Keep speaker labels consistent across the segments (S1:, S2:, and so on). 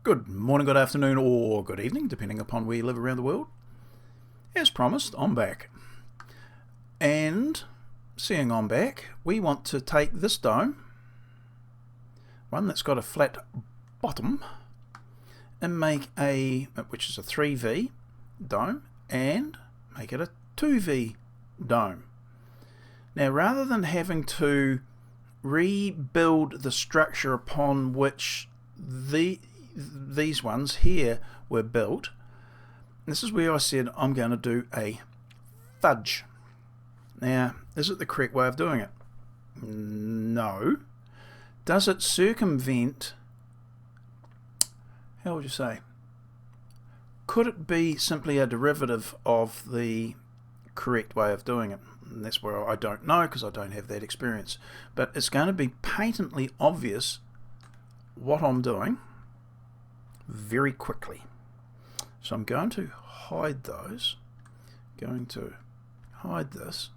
S1: Good morning, good afternoon, or good evening, depending upon where you live around the world. As promised, I'm back. And seeing I'm back, we want to take this dome, one that's got a flat bottom, and make which is a 3V dome, and make it a 2V dome. Now, rather than having to rebuild the structure upon which these ones here were built, this is where I said I'm going to do a fudge. Now, is it the correct way of doing it? No. Does it circumvent, how would you say, could it be simply a derivative of the correct way of doing it? And that's where I don't know, because I don't have that experience. But it's going to be patently obvious what I'm doing very quickly. So I'm going to hide those, going to hide this,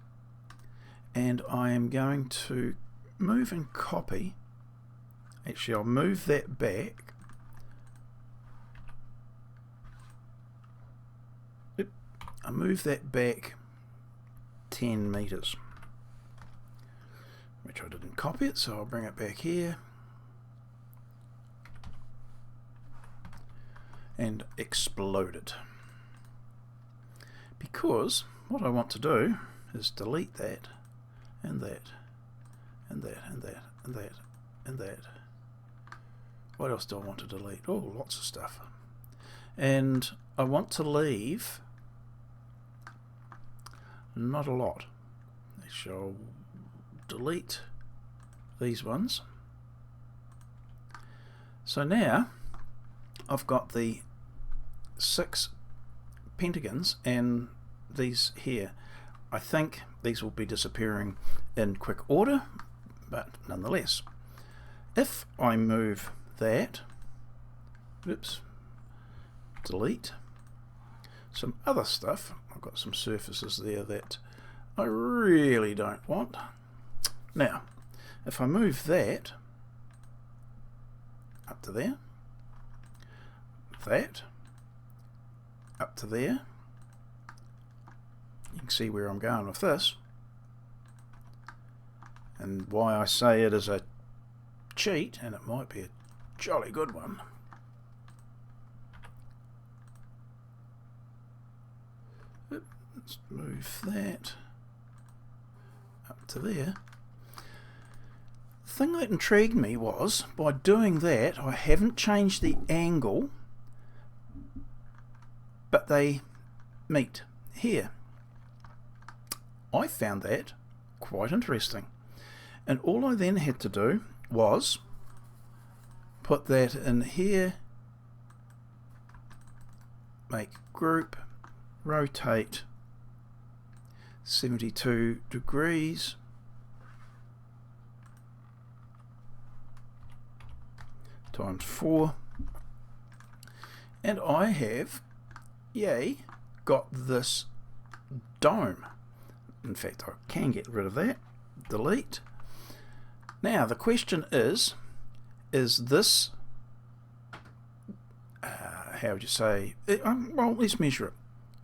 S1: and I am going to move and copy. Actually, I'll move that back. I'll move that back 10 meters, which I didn't copy it, so I'll bring it back here and explode it, because what I want to do is delete that and that and that and that and that and that. What else do I want to delete? Oh, lots of stuff. And I want to leave not a lot. I shall delete these ones. So now I've got the 6 pentagons and these here. I think these will be disappearing in quick order, but nonetheless, if I move that, oops, delete some other stuff, I've got some surfaces there that I really don't want. Now, if I move that up to there, that up to there, you can see where I'm going with this, and why I say it is a cheat, and it might be a jolly good one. Let's move that up to there. The thing that intrigued me was, by doing that, I haven't changed the angle, but they meet here. I found that quite interesting, and all I then had to do was put that in here, make group, rotate 72 degrees, times 4, and I have got this dome. In fact, I can get rid of that, delete. Now the question is this, how would you say, well, let's measure it,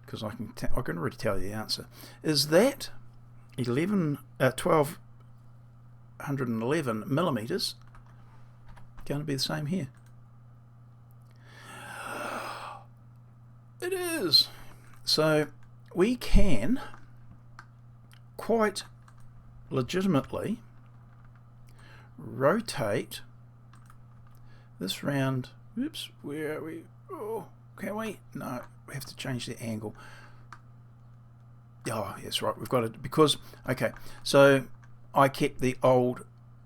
S1: because I can already tell you the answer. Is that 1211 millimeters going to be the same here? It is. So we can quite legitimately rotate this round. Oops, where are we? Oh, can we? No, we have to change the angle. Oh, yes, right, we've got it, because, okay, so I kept the old,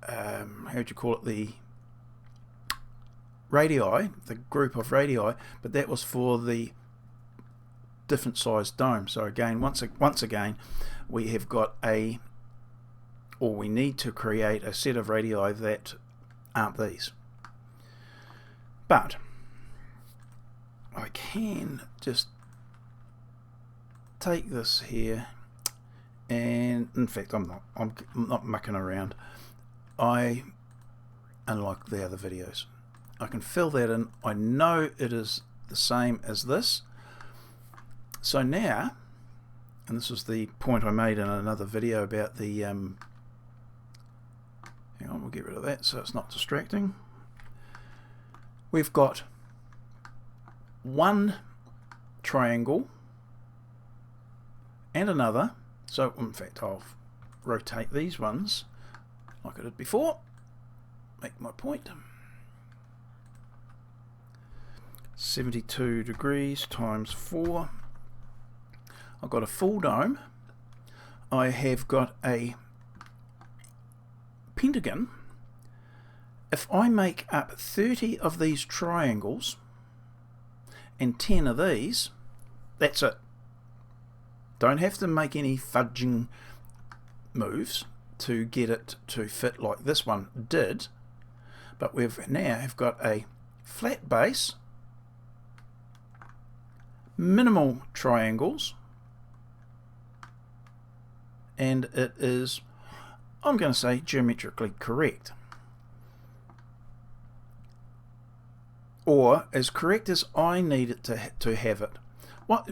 S1: how would you call it, the radii, the group of radii, but that was for the different sized dome. So again, once again, we have got we need to create a set of radii that aren't these. But I can just take this here, and in fact I'm not mucking around. Unlike the other videos, I can fill that in. I know it is the same as this. So now, and this was the point I made in another video about the hang on, we'll get rid of that so it's not distracting. We've got one triangle and another. So in fact I'll rotate these ones like I did before, make my point. 72 degrees times 4. I've got a full dome. I have got a pentagon. If I make up 30 of these triangles and 10 of these, that's it. Don't have to make any fudging moves to get it to fit like this one did, but we've now have got a flat base, minimal triangles, and it is, I'm going to say, geometrically correct, or as correct as I need it to have it. What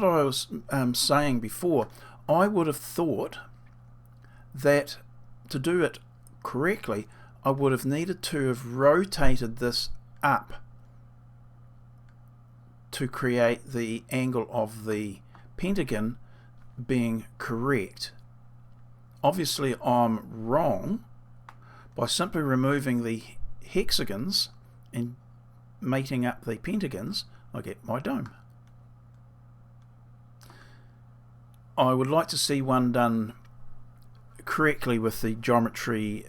S1: I was saying before, I would have thought that to do it correctly I would have needed to have rotated this up to create the angle of the pentagon being correct. Obviously I'm wrong. By simply removing the hexagons and mating up the pentagons, I get my dome. I would like to see one done correctly with the geometry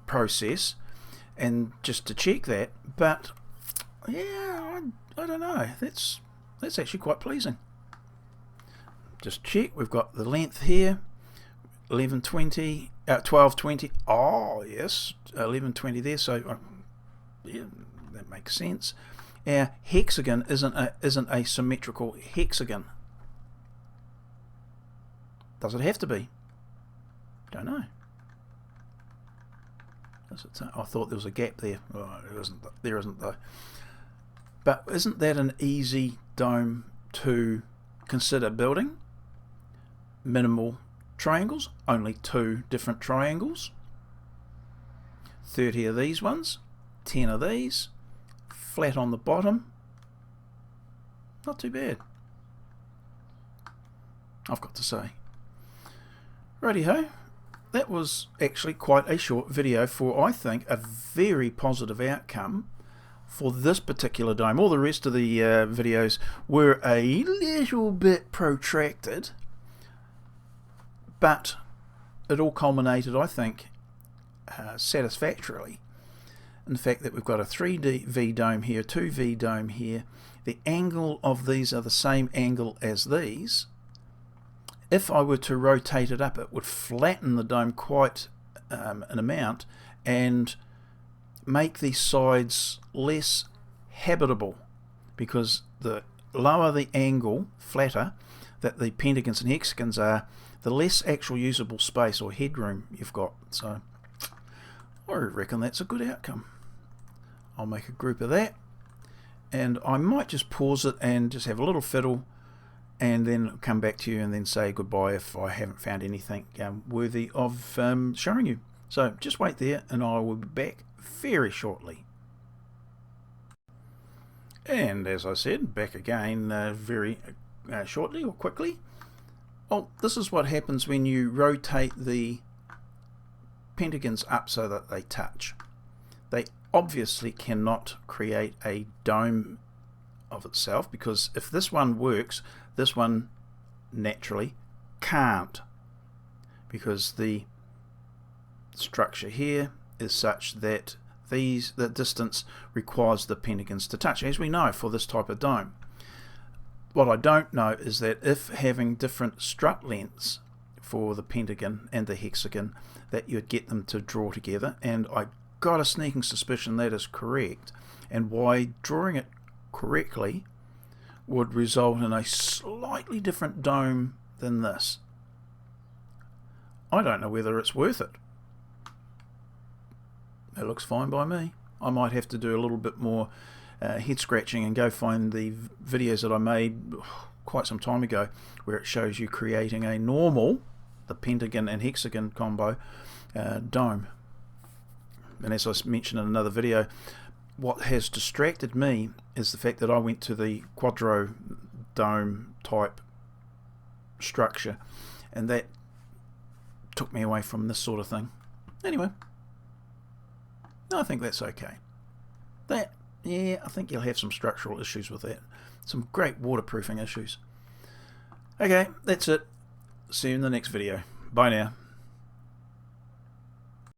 S1: process, and just to check that, but yeah, I don't know, that's actually quite pleasing. Just check, we've got the length here, 1120, 1220, oh yes, 1120 there, so yeah, that makes sense. Our hexagon isn't a symmetrical hexagon. Does it have to be? Don't know. I thought there was a gap there. Oh, there isn't though. But isn't that an easy dome to consider building? Minimal triangles, only 2 different triangles, 30 of these ones, 10 of these, flat on the bottom. Not too bad, I've got to say. Righty-ho, that was actually quite a short video for, I think, a very positive outcome for this particular dome. All the rest of the videos were a little bit protracted, but it all culminated, I think, satisfactorily in the fact that we've got a 3V dome here, 2V dome here. The angle of these are the same angle as these. If I were to rotate it up, it would flatten the dome quite an amount and make the sides less habitable, because the lower the angle, flatter, that the pentagons and hexagons are, the less actual usable space or headroom you've got. So I reckon that's a good outcome. I'll make a group of that, and I might just pause it and just have a little fiddle and then come back to you and then say goodbye if I haven't found anything worthy of showing you. So just wait there and I will be back very shortly. And as I said, back again very shortly or quickly. Well, this is what happens when you rotate the pentagons up so that they touch. They obviously cannot create a dome of itself, because if this one works, this one naturally can't, because the structure here is such that the distance requires the pentagons to touch, as we know for this type of dome. What I don't know is that if having different strut lengths for the pentagon and the hexagon, that you'd get them to draw together, and I got a sneaking suspicion that is correct, and why drawing it correctly would result in a slightly different dome than this. I don't know whether it's worth it. It looks fine by me. I might have to do a little bit more head scratching and go find the videos that I made quite some time ago where it shows you creating a normal, the pentagon and hexagon combo dome. And as I mentioned in another video, what has distracted me is the fact that I went to the quadro dome type structure, and that took me away from this sort of thing. Anyway, I think that's okay. Yeah, I think you'll have some structural issues with that. Some great waterproofing issues. Okay, that's it. See you in the next video. Bye now.